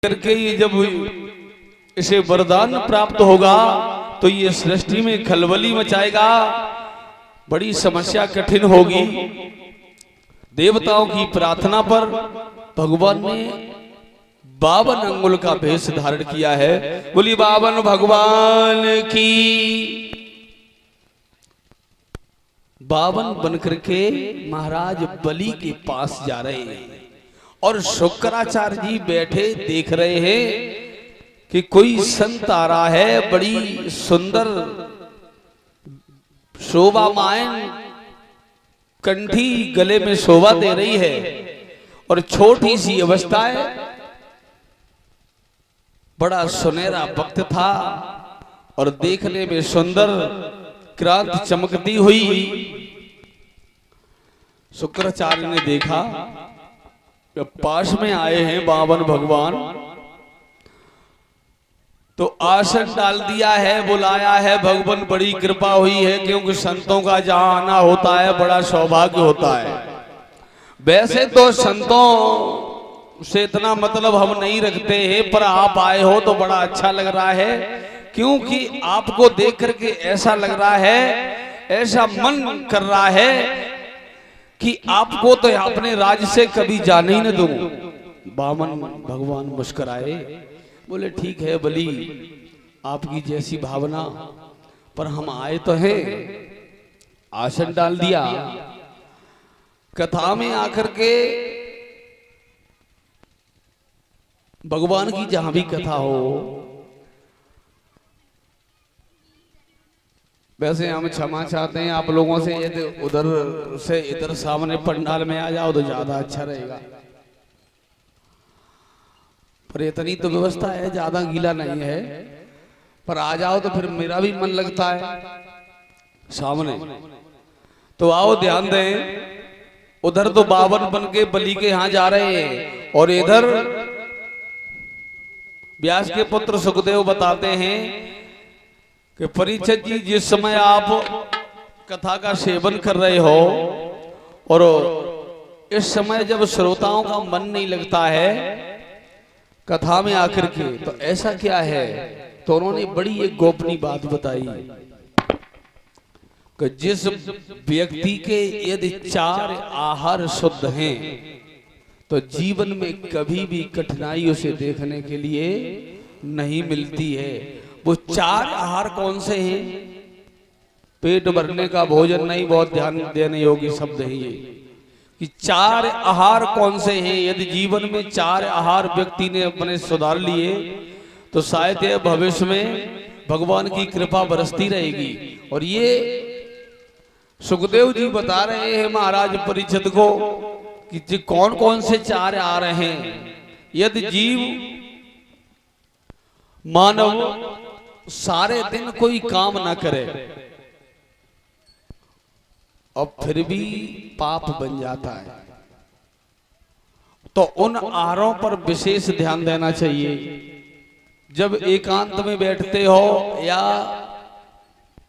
करके ये जब इसे वरदान प्राप्त होगा तो ये सृष्टि में खलबली मचाएगा, बड़ी समस्या कठिन होगी। देवताओं की प्रार्थना पर भगवान ने 52 अंगुल का भेष धारण किया है। बोली 52 भगवान की। 52 बनकर के महाराज बलि के पास जा रहे हैं और शुक्राचार्य जी बैठे देख रहे हैं कि कोई संत आ रहा है, बड़ी सुंदर शोभामायन कंठी गले में शोभा दे रही है और छोटी सी अवस्था है। बड़ा सुनहरा वक्त था और देखने में सुंदर क्रांत चमकती हुई। शुक्राचार्य ने देखा पास में आए हैं 52 भगवान, तो आसन डाल दिया है, बुलाया है। भगवान बड़ी कृपा हुई है, क्योंकि संतों का जहां आना होता है बड़ा सौभाग्य होता है। वैसे तो संतों से इतना मतलब हम नहीं रखते हैं, पर आप आए हो तो बड़ा अच्छा लग रहा है, क्योंकि आपको देख करके ऐसा लग रहा है, ऐसा मन कर रहा है कि आपको तो अपने राज्य से कभी जाने ही न दूं। 52 भगवान मुस्कुराए, बोले ठीक है बलि, आपकी जैसी भावना, पर हम आए तो हैं। आसन डाल दिया। कथा में आकर के भगवान की जहां भी कथा हो, वैसे हम क्षमा चाहते हैं आप लोगों से, यदि उधर से इधर सामने पंडाल में आ जाओ तो ज्यादा अच्छा रहेगा, पर इतनी तो व्यवस्था है, ज्यादा गीला नहीं है, पर आ जाओ तो फिर मेरा भी मन लगता है सामने। तो आओ ध्यान दें, उधर तो 52 बन के बलि के यहां जा रहे हैं और इधर व्यास के पुत्र सुखदेव बताते हैं कि परीक्षित जी, जिस समय आप कथा का सेवन कर रहे हो और इस समय जब श्रोताओं का मन नहीं लगता है कथा में आकर के, तो ऐसा क्या है? तो उन्होंने बड़ी एक गोपनीय बात बताई कि जिस व्यक्ति के यदि 4 आहार शुद्ध हैं तो जीवन में कभी भी कठिनाई उसे देखने के लिए नहीं मिलती है। वो 4 आहार कौन से हैं? पेट भरने का भोजन नहीं, बहुत ध्यान देने योग्य शब्द है ये कि 4 आहार कौन से हैं। यदि जीवन में 4 आहार व्यक्ति ने अपने सुधार लिए तो शायद भविष्य में भगवान की कृपा बरसती रहेगी। और ये सुखदेव जी बता रहे हैं महाराज परीक्षित को कि कौन कौन से 4 आ रहे हैं। यदि जीव मानव सारे दिन कोई काम ना करे और फिर भी पाप बन जाता है, तो उन आहारों पर विशेष ध्यान देना चाहिए। जब एकांत में बैठते हो या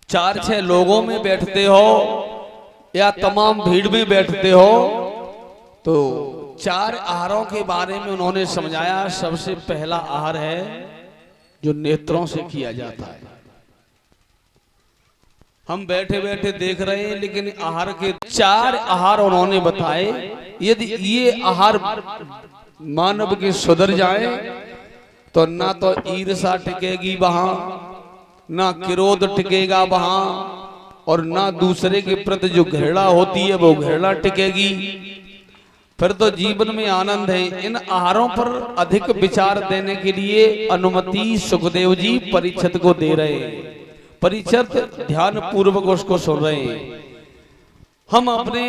4-6 लोगों में बैठते हो या तमाम भीड़ में बैठते हो, तो 4 आहारों के बारे में उन्होंने समझाया। सबसे पहला आहार है जो नेत्रों से किया जाता है। हम बैठे बैठे देख रहे हैं, लेकिन आहार के 4 आहार उन्होंने बताए। यदि ये आहार मानव के सुधर जाए तो ना तो ईर्ष्या टिकेगी वहां, ना क्रोध टिकेगा वहां, और ना दूसरे के प्रति जो घृणा होती है वो घृणा टिकेगी। फिर तो जीवन में आनंद है। इन आहारों पर अधिक विचार देने के लिए अनुमति सुखदेव जी परीक्षित को दे रहे हैं। परीक्षित ध्यान पूर्वक उसको सुन रहे हैं। हम अपने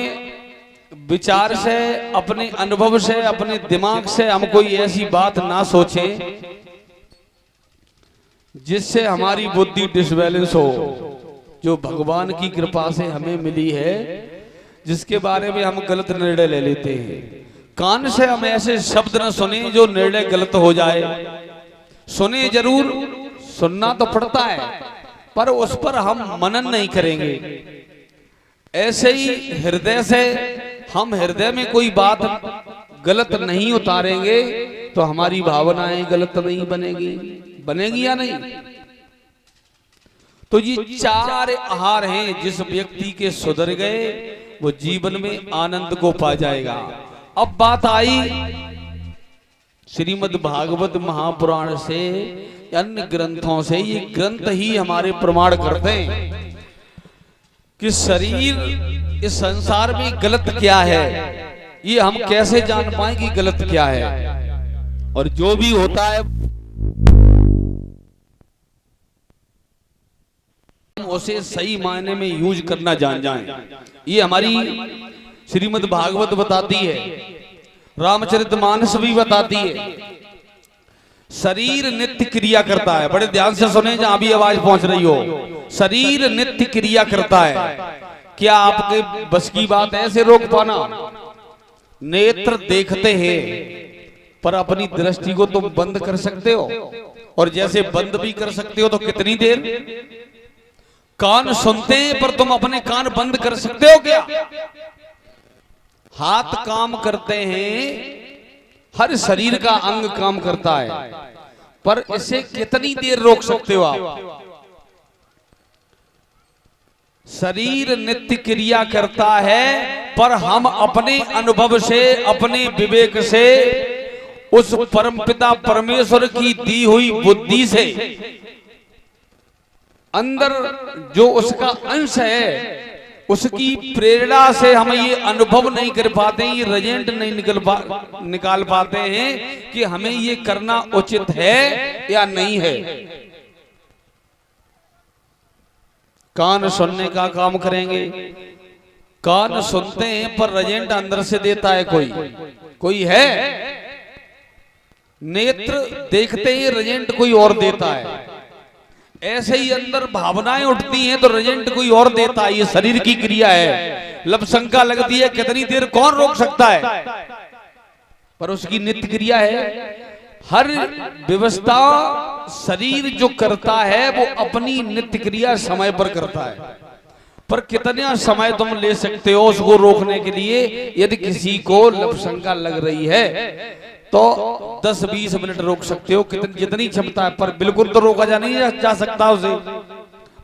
विचार से, अपने अनुभव से, अपने दिमाग से हम कोई ऐसी बात ना सोचें जिससे हमारी बुद्धि डिसबैलेंस हो, जो भगवान की कृपा से हमें मिली है, जिसके बारे में हम गलत निर्णय ले लेते हैं। कान से हम ऐसे शब्द न सुने जो निर्णय गलत हो जाए। सुने जरूर, सुनना तो पड़ता है, पर उस पर हम मनन नहीं करेंगे। ऐसे ही हृदय से हम हृदय में कोई बात गलत नहीं उतारेंगे तो हमारी भावनाएं गलत नहीं बनेगी, बनेगी या नहीं? तो ये चार आहार हैं, जिस व्यक्ति के सुधर गए वो जीवन में आनंद को पा जाएगा। अब बात आई श्रीमद् भागवत महापुराण से, अन्य ग्रंथों से। ये ग्रंथ ही हमारे प्रमाण करते हैं कि शरीर इस संसार में गलत क्या है। ये हम कैसे जान पाए कि गलत क्या है? और जो भी होता है उसे सही मायने में यूज करना जान जाएं। ये हमारी श्रीमद् भागवत बताती है, रामचरितमानस भी बताती है। शरीर नित्य क्रिया करता है, बड़े ध्यान से सुने जहां भी आवाज पहुंच रही हो। शरीर नित्य क्रिया करता है। क्या आपके बस की बात है ऐसे रोक पाना? नेत्र देखते हैं पर अपनी दृष्टि को तुम बंद कर सकते हो, और जैसे बंद भी कर सकते हो तो कितनी देर? कान सुनते हैं पर तुम अपने कान बंद कर सकते हो क्या? हाथ काम करते हैं, हर शरीर का अंग काम करता है, पर इसे कितनी देर रोक सकते हो आप? शरीर नित्य क्रिया करता है, पर हम अपने अनुभव से, अपने विवेक से, उस परमपिता परमेश्वर की दी हुई बुद्धि से, अंदर जो उसका अंश है उसकी प्रेरणा से हम ये अनुभव नहीं कर पाते, ये रिजल्ट नहीं निकाल पाते हैं कि हमें ये करना उचित है या नहीं है। कान सुनने का काम करेंगे, कान सुनते हैं पर रिजल्ट अंदर से देता है कोई है? नेत्र देखते हैं, रिजल्ट कोई और देता है। ऐसे ही अंदर भावनाएं उठती हैं तो रिजल्ट कोई और देता है। ये शरीर की क्रिया है। लपशंका लगती है, कितनी देर कौन रोक सकता है? पर उसकी नित्य क्रिया है। हर व्यवस्था शरीर जो करता है वो अपनी नित्य क्रिया समय पर करता है, पर कितना समय तुम ले सकते हो उसको रोकने के लिए? यदि किसी को लपशंका लग रही है तो 10-20 मिनट रोक सकते हो, जितनी क्षमता है, पर बिल्कुल तो रोका नहीं जा सकता उसे।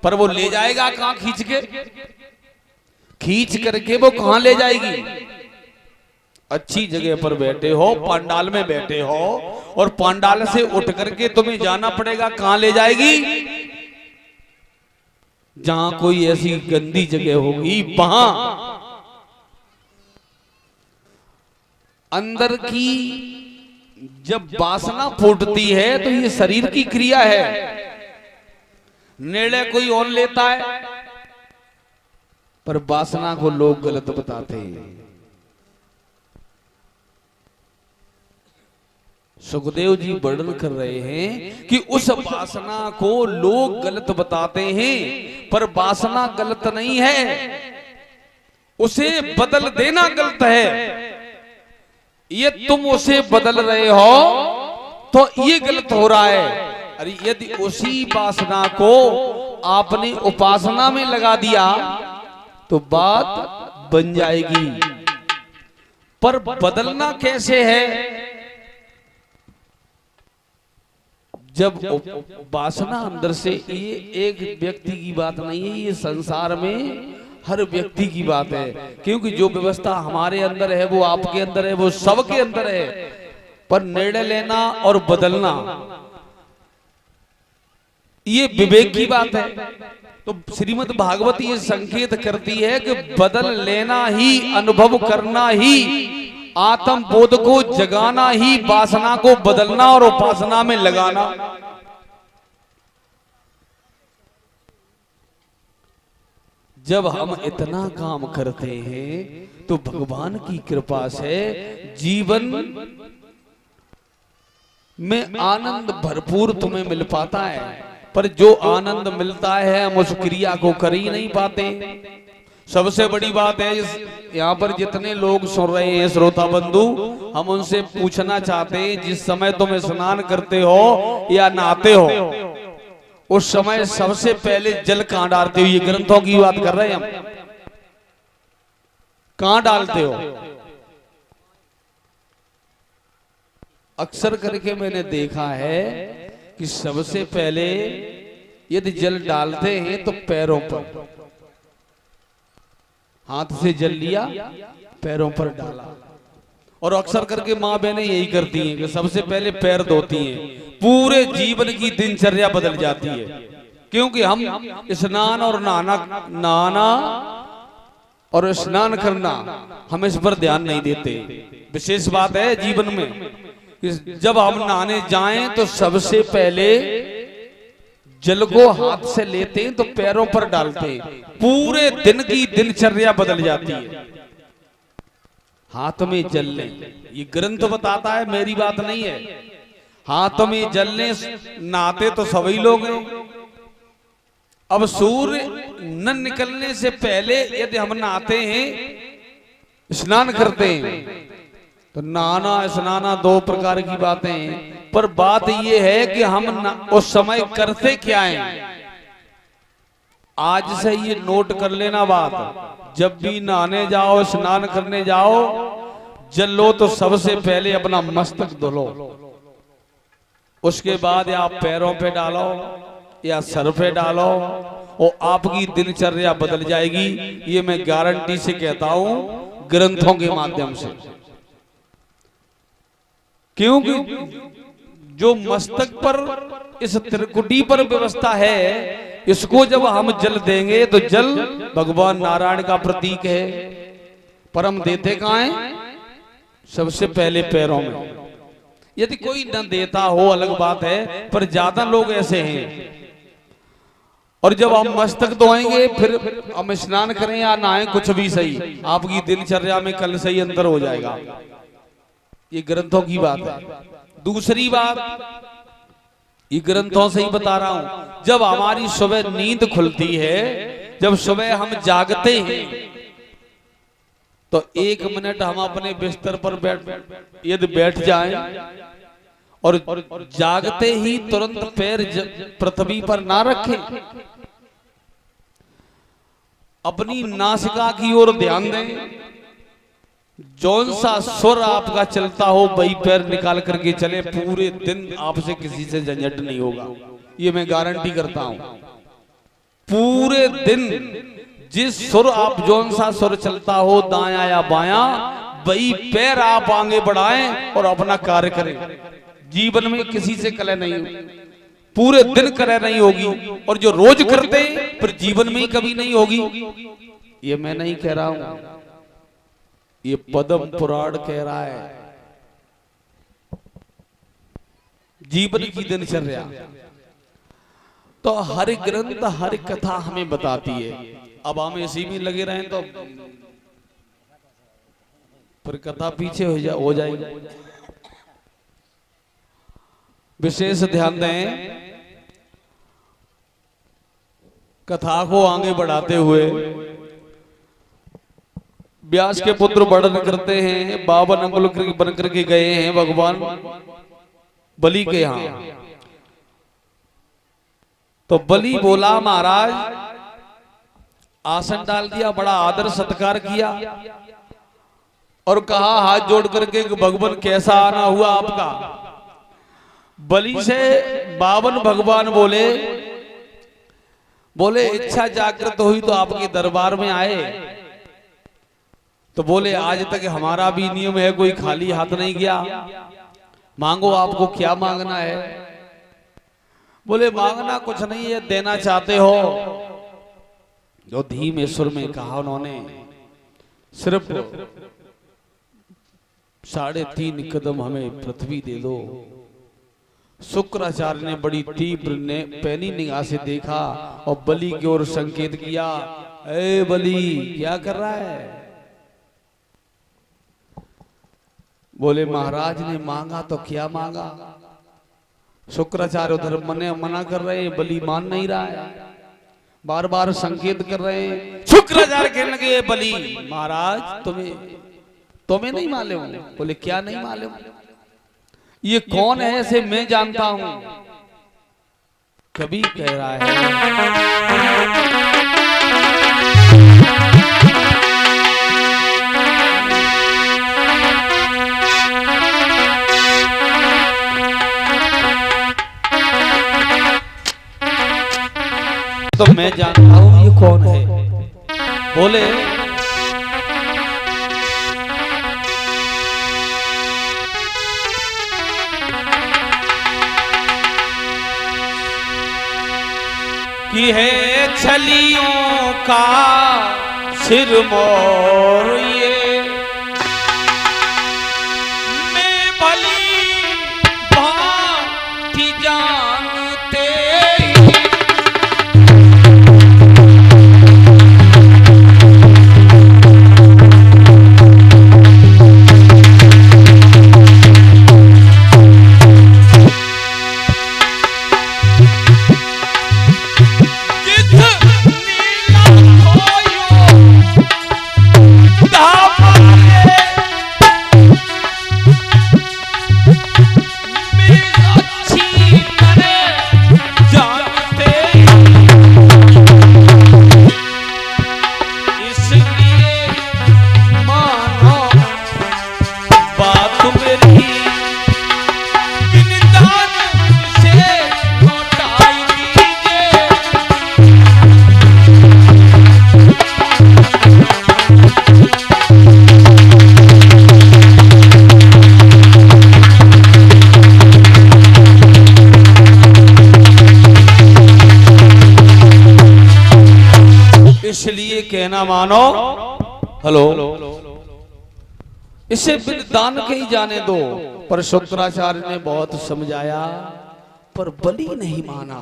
पर वो ले जाएगा कहां? खींच करके वो कहां ले जाएगी? अच्छी जगह पर बैठे हो, पंडाल में बैठे हो, और पंडाल से उठ करके तुम्हें जाना पड़ेगा, कहां ले जाएगी? जहां कोई ऐसी गंदी जगह होगी वहां। अंदर की जब वासना फूटती है तो ये शरीर की क्रिया है। निर्णय कोई और लेता है, पर वासना को लोग गलत बताते हैं। सुखदेव जी वर्णन कर रहे हैं कि उस वासना को लोग गलत बताते हैं, पर वासना गलत नहीं है, उसे बदल देना गलत है। ये तुम उसे बदल रहे हो तो ये गलत हो रहा है। अरे यदि उसी वासना को आपने उपासना में लगा दिया तो बात बन जाएगी, पर बदलना कैसे है? जब वासना अंदर से, ये एक व्यक्ति की बात नहीं है, ये संसार में हर व्यक्ति की बात है, क्योंकि जो व्यवस्था हमारे अंदर है वो आपके अंदर है, वो सबके अंदर है। पर निर्णय लेना और बदलना ये विवेक की बात है। तो श्रीमद् भागवत ये संकेत करती है कि बदल लेना ही, अनुभव करना ही, आत्म बोध को जगाना ही, वासना को बदलना और उपासना में लगाना। जब हम इतना काम करते हैं तो भगवान की कृपा से जीवन में आनंद भरपूर तुम्हें मिल पाता है। पर जो आनंद मिलता है हम उस क्रिया को कर ही नहीं पाते। सबसे बड़ी बात है, यहाँ पर जितने लोग सुन रहे हैं श्रोता बंधु, हम उनसे पूछना चाहते हैं, जिस समय तुम स्नान करते हो या नहाते हो उस समय सबसे पहले जल कहां डालते हो? ये ग्रंथों की बात कर रहे हैं हम। कहां डालते हो? अक्सर करके मैंने देखा है कि सबसे पहले यदि जल डालते हैं तो पैरों पर, हाथ से जल लिया पैरों पर डाला। और अक्सर करके माँ बहनें यही करती हैं कि सबसे पहले पैर धोती हैं, पूरे जीवन की दिनचर्या बदल जाती है। क्योंकि हम स्नान और नहाना और स्नान करना हम इस पर ध्यान नहीं देते। विशेष बात है जीवन में कि जब हम नहाने जाएं तो सबसे पहले जल को हाथ से लेते हैं तो पैरों पर डालते हैं, पूरे दिन की दिनचर्या बदल जाती है। हाथ में जल लें, ये ग्रंथ बताता है, मेरी बात नहीं है। हाथ में जल लें, नहाते तो सभी लोग हैं। अब सूर्य न निकलने से पहले यदि हम नहाते हैं, स्नान करते हैं, तो नहाना स्नाना दो प्रकार की बातें हैं। पर बात यह है कि हम उस समय करते क्या हैं। आज से ये नोट कर लेना बात, जब भी नहाने जाओ स्नान करने जाओ जल लो तो सबसे पहले अपना मस्तक धो लो, उसके बाद या पैरों पे डालो या सर पे डालो और आपकी दिनचर्या बदल जाएगी। ये मैं गारंटी से कहता हूं ग्रंथों के माध्यम से। क्योंकि जो मस्तक पर इस त्रिकुटी पर व्यवस्था है, इसको जब हम जल देंगे तो जल भगवान नारायण का प्रतीक है, पर हम देते कहां हैं? सबसे पहले पैरों में। यदि कोई न देता हो अलग बात है, पर ज्यादा लोग ऐसे हैं। और जब हम मस्तक धोएंगे फिर हम स्नान करें या नहाएं, कुछ भी सही, आपकी दिनचर्या में कल से ही अंतर हो जाएगा। ये ग्रंथों की बात है। दूसरी बात, ये ग्रंथों से ही बता रहा हूं, जब हमारी सुबह नींद खुलती है, जब सुबह हम जागते हैं, तो 1 मिनट हम अपने बिस्तर पर यदि बैठ जाएं और जागते ही तुरंत पैर पृथ्वी पर ना रखें, अपनी नासिका की ओर ध्यान दें, जौन सा सुर आपका चलता हो वही पैर निकाल करके चले, पूरे दिन आपसे किसी से झंझट नहीं होगा। ये मैं गारंटी करता हूं। पूरे दिन जिस सुर आप जौन सा सुर चलता हो, दाया या बाया, वही पैर आप आगे बढ़ाएं और अपना कार्य करें। जीवन में किसी से कलह नहीं होगी, पूरे दिन कलह नहीं होगी, और जो रोज करते फिर जीवन में ही कभी नहीं होगी। ये मैं नहीं कह रहा हूं, ये पद्म पुराण कह रहा है। जीवन की दिनचर्या तो हर ग्रंथ हर कथा हमें बताती है। अब हम इसी में लगे रहें तो फिर कथा पीछे हो जाएगी। विशेष ध्यान दें, कथा को आगे बढ़ाते हुए व्यास के पुत्र वर्णन करते हैं, 52 अंगुल बन करके गए हैं भगवान बलि के यहां। तो बलि बोला, महाराज आसन डाल दिया, बड़ा आदर सत्कार किया और कहा हाथ जोड़ करके भगवान कैसा आना हुआ आपका। बलि से 52 भगवान बोले इच्छा जागृत हुई तो आपके दरबार में आए। तो बोले आज तक हमारा भी नियम है, कोई खाली हाथ नहीं गया, मांगो आपको क्या मांगना है। बोले मांगना कुछ नहीं है, देना चाहते हो। जो धीमे सुर में कहा उन्होंने, सिर्फ 3.5 कदम हमें पृथ्वी दे दो। शुक्राचार्य ने बड़ी तीव्र ने पैनी निगाह से देखा और बलि की ओर संकेत किया, ए बलि क्या कर रहा है। बोले महाराज ने मांगा तो क्या मांगा। शुक्राचार्य उधर मना कर रहे हैं, बलि मान नहीं रहा है, बार बार संकेत कर रहे हैं। शुक्राचार्य कहने लगे, बलि महाराज तुम्हें नहीं मालूम। बोले क्या नहीं मालूम, ये कौन है ऐसे मैं जानता हूं। कभी कह रहा है तो मैं जानता हूं ये कौन है। बोले कि है छलियों का सिरमौर ये, मैं भली भांति जानते इसलिए कहना मानो। हेलो, इसे बिन दान के ही जाने दो। पर शुक्राचार्य ने बहुत समझाया पर बलि नहीं माना।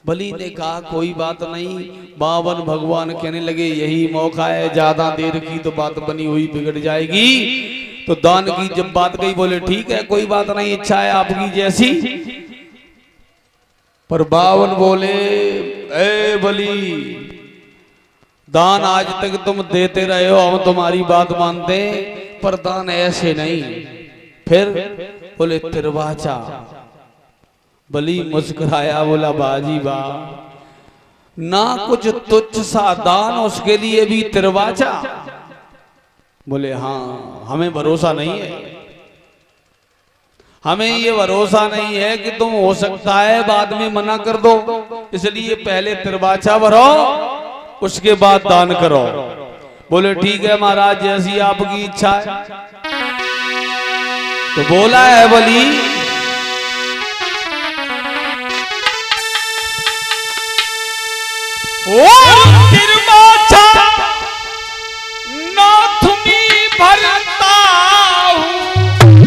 बलि ने कहा कोई बात नहीं। बावन भगवान कहने लगे यही मौका है, ज्यादा देर की तो बात बनी हुई बिगड़ जाएगी। तो दान की जब बात गई बोले ठीक है कोई बात नहीं, इच्छा है आपकी जैसी। पर बावन बोले ए बलि, दान आज तक तुम देते रहे हो, हम तुम्हारी बात मानते, पर दान ऐसे नहीं। फिर बोले तिरवाचा। बलि मुस्कुराया बोला बाजी बा, ना कुछ तुच्छ सा दान उसके लिए भी तिरवाचा। बोले हाँ, हमें भरोसा नहीं है, हमें ये भरोसा नहीं है कि तुम हो सकता है बाद में मना कर दो, इसलिए पहले तिरवाचा भरो उसके बाद दान करो। बोले ठीक है महाराज जैसी आपकी इच्छा है। तो बोला है बलि ओ तिरवाचा नाथ में भरता हूं,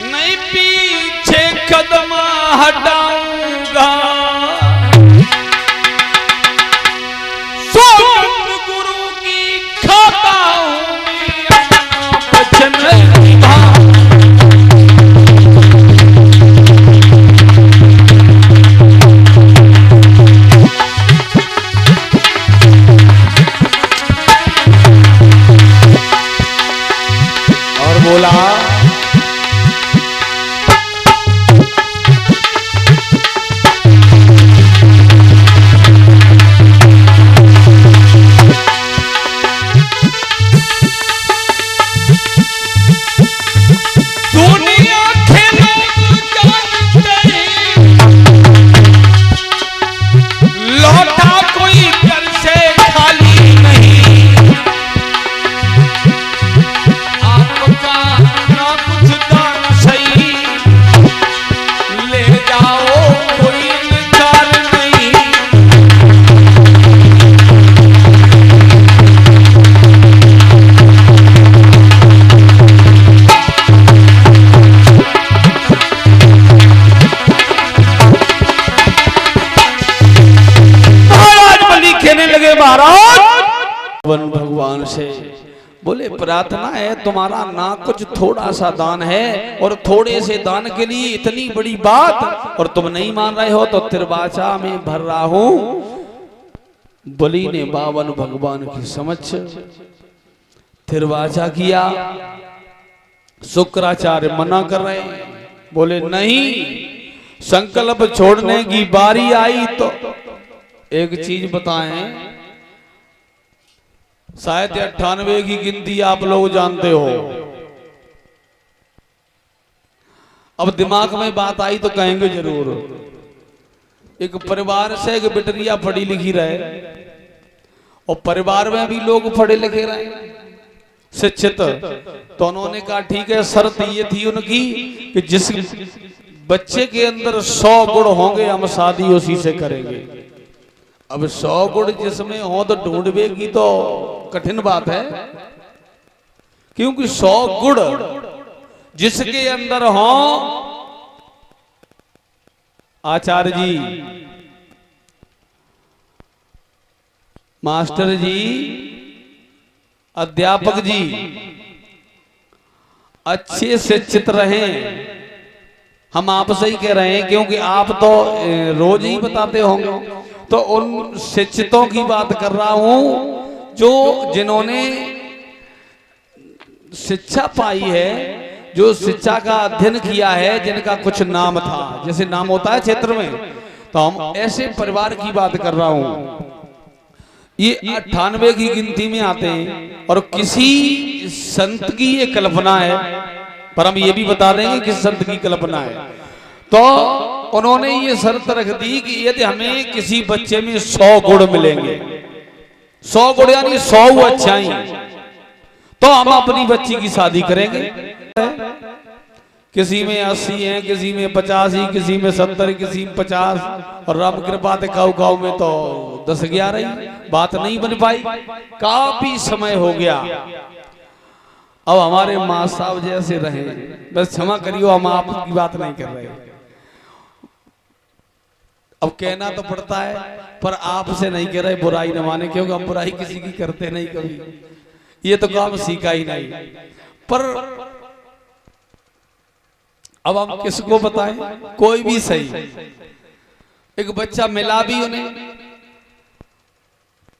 नहीं पीछे कदम हटाऊंगा। गुरु की खाता हूं मैं अपना वचन निभा। और बोला भगवान से बोले प्रार्थना है तुम्हारा ना कुछ थोड़ा सा दान है, और थोड़े से दान के लिए इतनी बड़ी बात, और तुम नहीं मान रहे हो तो तिरवाचा में भर रहा हूं। बलि ने बावन भगवान की समझ तिरवाचा किया। शुक्राचार्य मना कर रहे, बोले नहीं, संकल्प छोड़ने की बारी आई तो एक चीज बताएं, शायद 98 की गिनती आप लोग जानते हो। अब दिमाग में बात आई तो कहेंगे जरूर एक परिवार से एक बिटरिया पढ़ी लिखी रहे और परिवार में भी लोग पढ़े लिखे रहे शिक्षित, तो उन्होंने कहा ठीक है, शर्त ये थी उनकी कि जिस बच्चे के अंदर 100 गुण होंगे हम शादी उसी से करेंगे। अब 100 गुण जिसमें हो तो ढूंढवे की तो कठिन बात है, क्योंकि 100 गुण जिसके अंदर हो, आचार्य जी, मास्टर जी, अध्यापक जी अच्छे शिक्षित रहें। हम आपसे ही कह रहे हैं क्योंकि आप तो रोज ही बताते होंगे, तो उन शिक्षितों की बात कर रहा हूं जो जिन्होंने शिक्षा पाई है, जो शिक्षा का अध्ययन किया है, जिनका कुछ नाम था, जैसे नाम होता है क्षेत्र में, तो हम ऐसे परिवार की बात कर रहा हूं। ये 98 की गिनती में आते हैं और किसी संत की ये कल्पना है, पर हम ये भी बता देंगे किस संत की कल्पना है। तो उन्होंने ये शर्त रख दी कि यदि हमें किसी बच्चे में 100 गुण मिलेंगे, 100 गुण यानी 100 अच्छाई, तो हम अपनी बच्ची की शादी करेंगे। किसी में 80 है, किसी में 85, किसी में 70, किसी में 50, और राम कृपा से काऊ में तो 10-11 ही, बात नहीं बन पाई। काफी समय हो गया। अब हमारे माँ साहब जैसे रहे, बस क्षमा करियो, हम आपकी बात नहीं कर रहे। अब कहना तो पड़ता है, पर आपसे नहीं कह रहे, बुराई न माने, क्योंकि हम बुराई किसी की करते नहीं कभी, ये तो काम सीखा ही नहीं। पर अब हम किसको बताएं, कोई भी सही। एक बच्चा मिला भी उन्हें,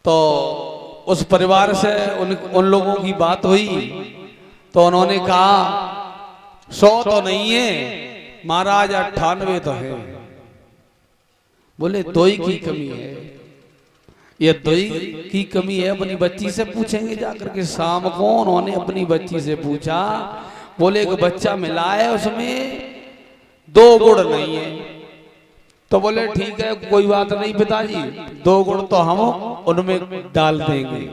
तो उस परिवार से उन लोगों की बात हुई, तो उन्होंने कहा 100 तो नहीं है महाराज, 98 तो है। बोले 2 ही की कमी है, ये 2 ही की कमी है, अपनी बच्ची से पूछेंगे जाकर के। शाम को उन्होंने अपनी बच्ची से पूछा, बोले एक बच्चा मिला है, उसमें 2 गुण नहीं है। तो बोले ठीक है, कोई बात नहीं पिताजी, 2 गुण तो हम उनमें डाल देंगे।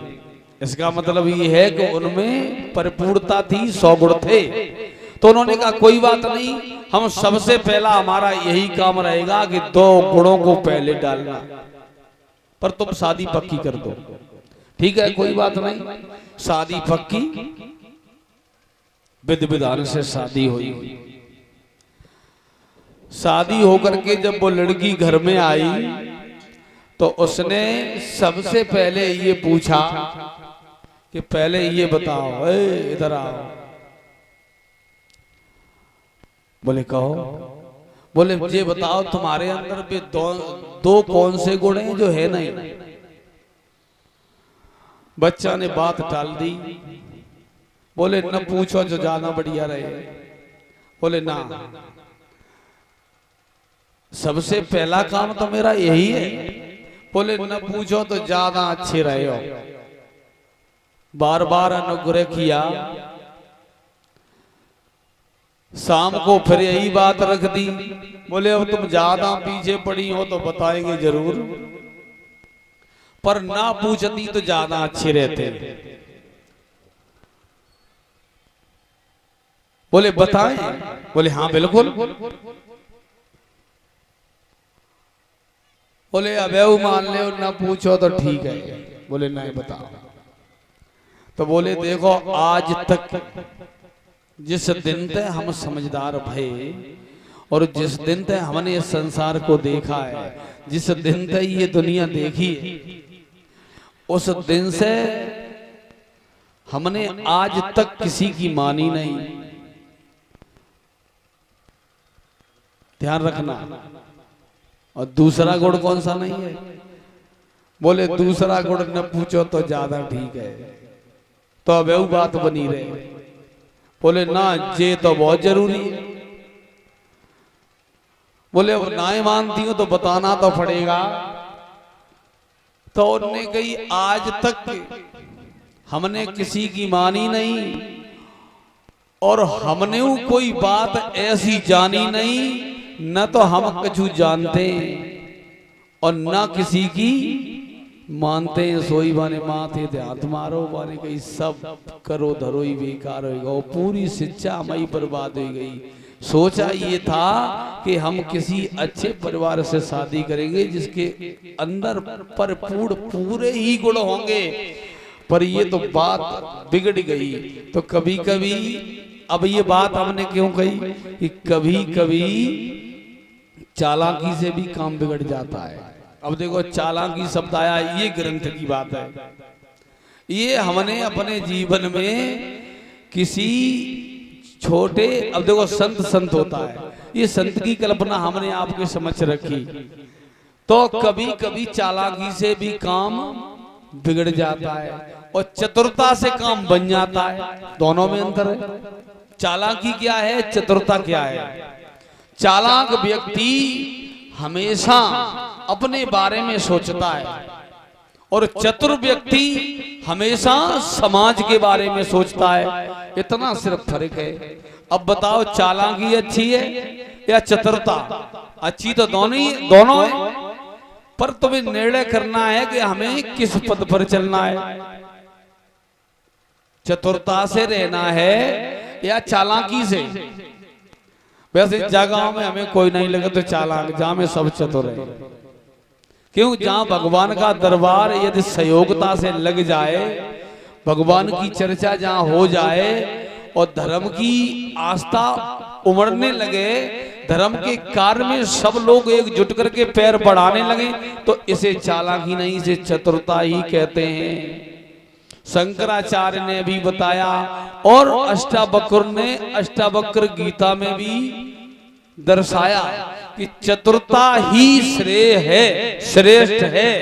इसका मतलब ये है कि उनमें परिपूर्णता थी, 100 गुण थे। तो उन्होंने कहा कोई बात नहीं, हम सबसे पहला हमारा यही काम रहेगा कि 2 गुणों को पहले डालना, पर तुम शादी पक्की कर दो। ठीक है, कोई बात नहीं, शादी पक्की, विधि विधान से शादी हुई। शादी होकर के जब वो लड़की घर में आई, तो उसने सबसे पहले ये पूछा कि पहले ये बताओ, इधर आओ। बोले कहो। बोले ये बताओ तुम्हारे अंदर भी 2 कौन से गुण हैं जो है नहीं। बच्चा ने बात टाल दी। बोले न पूछो जो ज्यादा बढ़िया रहे। बोले ना, सबसे पहला काम तो मेरा यही है। बोले न पूछो तो ज्यादा अच्छे रहे हो। बार बार अनुग्रह किया। शाम को फिर यही बात रख दी। बोले अब तुम ज्यादा पीछे पड़ी हो तो बताएंगे जरूर, पर ना पूछती तो ज्यादा अच्छे रहते। बोले बताएं? बोले हाँ बिल्कुल। बोले अबेऊ मान ले और ना पूछो तो ठीक है। बोले नहीं बताओ। तो बोले देखो, आज तक जिस दिन तक हम समझदार भये और जिस दिन तक हमने इस संसार को देखा है, जिस दिन तक ये दुनिया देखी, उस दिन से हमने आज तक किसी की मानी नहीं। ध्यान रखना। और दूसरा गुण कौन सा नहीं है? बोले दूसरा गुण न पूछो तो ज्यादा ठीक है। तो अब वो बात बनी रहे। बोले ना, ये तो बहुत जरूरी है। बोले अब ना मानती हो तो बताना तो पड़ेगा। तो उन्होंने कही आज तक हमने किसी की मानी नहीं और हमने कोई बात ऐसी जानी नहीं, न तो हम कछु जानते। और ना किसी की मानते हैं। सोई बाने माथे थे हाथ मारो बाने कहीं सब करो धरो ही बेकार हो गया। पूरी शिक्षा हमारी बर्बाद हो गई। सोचा ये था कि हम किसी अच्छे परिवार से शादी करेंगे जिसके अंदर परिपूर्ण पूरे ही गुण होंगे, पर ये तो बात बिगड़ गई। तो कभी कभी, अब ये बात हमने क्यों कही कि कभी कभी चालाकी से भी काम बिगड़ जाता है। अब देखो चालाकी शब्द आया, ये ग्रंथ की बात है। ये हमने अपने जीवन में किसी छोटे, अब देखो संत संत होता है, ये संत की कल्पना हमने आपके समक्ष रखी। तो कभी कभी चालाकी से भी काम बिगड़ जाता है और चतुरता से काम बन जाता है। दोनों में अंतर है। चालाकी क्या है, चतुरता क्या है। चालाक व्यक्ति हमेशा अपने बारे में सोचता है और चतुर व्यक्ति हमेशा समाज के बारे में सोचता है। इतना सिर्फ फर्क है। अब बताओ चालाकी अच्छी है या चतुरता? अच्छी तो दोनों है, पर तुम्हें निर्णय करना है कि हमें किस पद पर चलना है। चतुरता से रहना है या चालाकी से। वैसे जगह में हमें कोई नहीं लगे तो चालाक, जहां में सब चतुर है। क्यों? जहां भगवान का दरबार यदि सहयोगता से लग जाए, भगवान की चर्चा जहां हो जाए और धर्म की आस्था उमड़ने लगे, धर्म के कार्य में सब लोग एकजुट करके पैर बढ़ाने लगे, तो इसे चालाकी नहीं, इसे चतुरता ही कहते हैं। शंकराचार्य ने भी बताया और अष्टावक्र ने अष्टावक्र गीता में भी दर्शाया कि चतुरता ही श्रेय है, श्रेष्ठ है।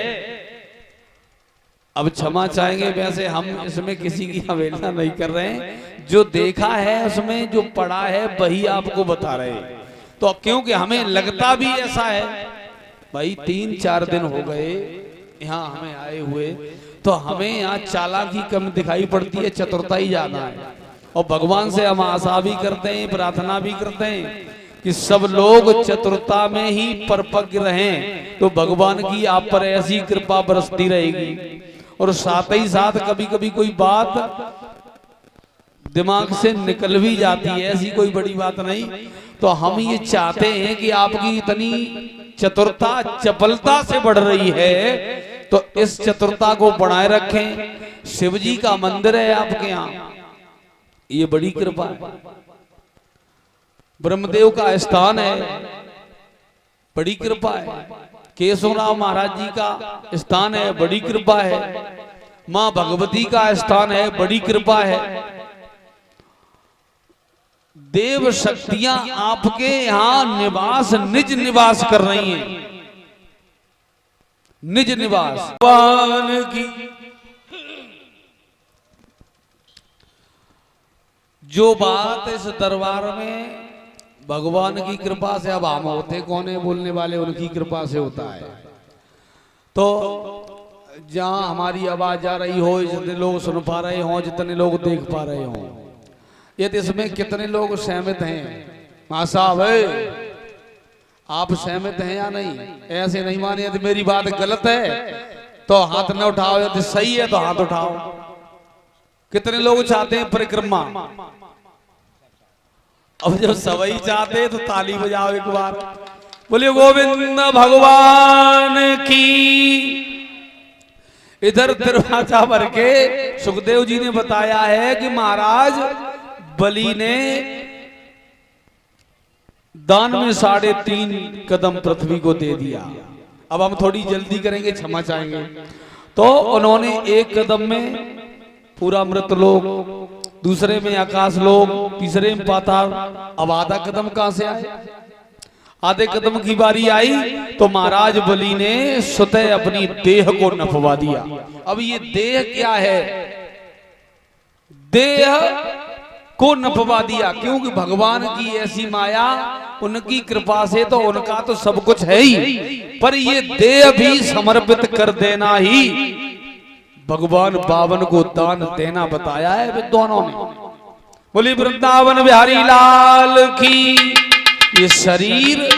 अब क्षमा चाहेंगे, वैसे हम इसमें किसी की अवहेलना नहीं कर रहे हैं। जो देखा है उसमें, जो पढ़ा है वही आपको बता रहे हैं। तो क्योंकि हमें लगता भी ऐसा है, भाई 3-4 दिन हो गए यहाँ हमें आए हुए, तो हमें यहाँ चालाकी कम दिखाई पड़ती है, चतुरता ही ज्यादा है। और भगवान से हम आशा भी करते हैं, प्रार्थना भी करते हैं कि सब लोग चतुरता में ही परपक्व रहें, तो भगवान की आप पर ऐसी कृपा बरसती रहेगी। और साथ ही साथ कभी कभी कोई बात दिमाग से निकल भी जाती है, ऐसी कोई बड़ी बात नहीं। तो हम ये चाहते हैं कि आपकी इतनी चतुरता चपलता से बढ़ रही है, तो इस चतुरता को बनाए रखें। शिव जी का मंदिर है आपके यहाँ, ये बड़ी कृपा है। ब्रह्मदेव का स्थान है, बड़ी कृपा है। केशवराव महाराज जी का स्थान है, बड़ी कृपा है। मां भगवती का स्थान है, बड़ी कृपा है। देव शक्तियां आपके यहां निवास, निज निवास कर रही हैं, निज निवास। भगवान की जो बात इस दरबार में भगवान की कृपा से, अब हम होते कौन है बोलने वाले, उनकी कृपा से होता है। तो जहां हमारी आवाज आ रही हो, जितने लोग सुन पा रहे हो, जितने लोग देख पा रहे हो, यदि इसमें कितने लोग सहमत हैं? मां साहब आप सहमत हैं या नहीं? ऐसे नहीं माने यदि मेरी बात गलत है तो हाथ न उठाओ, यदि सही है तो हाथ उठाओ। कितने लोग चाहते हैं परिक्रमा? अब जब सभी चाहते हैं तो ताली बजाओ एक बार, बोलिए गोविंद भगवान की। इधर दरवाजा भर के सुखदेव जी ने बताया है कि महाराज बलि ने दान में 3.5 कदम पृथ्वी को दे दिया। अब हम थोड़ी जल्दी करेंगे, क्षमा चाहेंगे। तो उन्होंने 1 कदम में पूरा मृत लोक, दूसरे में आकाश लोक, तीसरे में पाताल। अब आधा कदम कहां से आए? आधे कदम की बारी आई तो महाराज बलि ने स्वतः अपनी देह को नपवा दिया। अब ये देह क्या है? देह को नपवा दिया, क्योंकि भगवान की ऐसी माया, उनकी कृपा से तो उनका तो सब कुछ है ही, पर ये देह भी समर्पित कर देना ही भगवान बावन को दान देना बताया है विद्वानों ने। बोली वृंदावन बिहारी लाल की। ये शरीर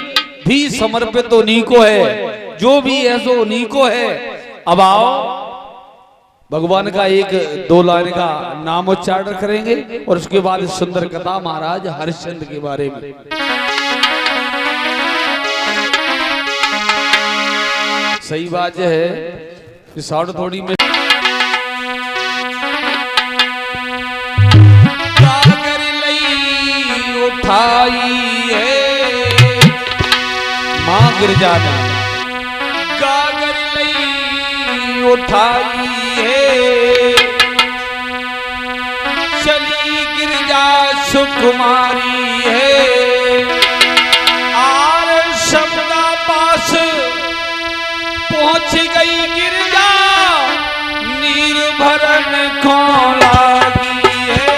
भी समर्पित उन्हीं को है जो भी है सो उन्हीं को है। अब आओ भगवान का एक दो लाइन का नाम उच्चारण करेंगे और उसके बाद सुंदर कथा महाराज हरिश्चंद्र के बारे में। सही बात है, साउंड थोड़ी में उठाई है मां गिरजा ने गागर लई उठाई है, चली गिरजा सुकुमारी है। आर शब्दा पास पहुंच गई गिरजा, नीर भरन को लागी है।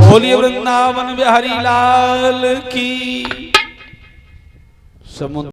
बोलिए वृंदावन बिहारी लाल की। समुद्र